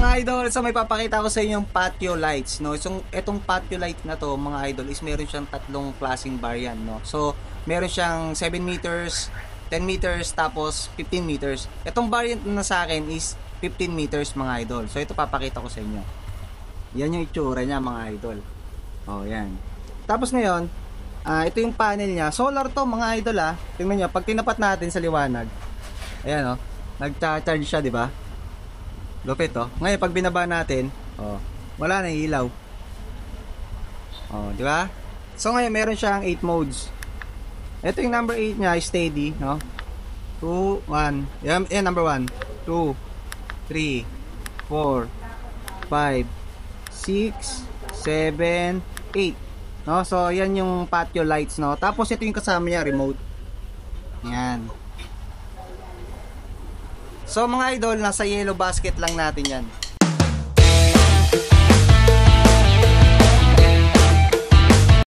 mga idol, so may papakita ko sa inyo yung patio lights, no? So etong patio light na to, mga idol, is meron siyang tatlong klaseng variant, no? So meron siyang 7 meters, 10 meters, tapos 15 meters. Etong variant na sa akin is 15 meters, mga idol. So ito papakita ko sa inyo. Yan yung itsura niya, mga idol. Oh, yan. Tapos ngayon, ito yung panel niya. Solar to, mga idol, ah. Tingnan niyo, pag tinapat natin sa liwanag, ayan, oh, nagcha-charge siya, di ba? Lupit, oh. Ngayon, pag binaba natin, oh, wala na ilaw. Oh, di ba? So ngayon, meron siyang 8 modes. Ito yung number 8 niya, steady, no? 2, 1. Yan, number 1. 2, 3, 4, 5, 6, 7, 8. No? So, yan yung patio lights, no? Tapos, ito yung kasama niya, remote. Yan. So, mga idol, nasa yellow basket lang natin yan.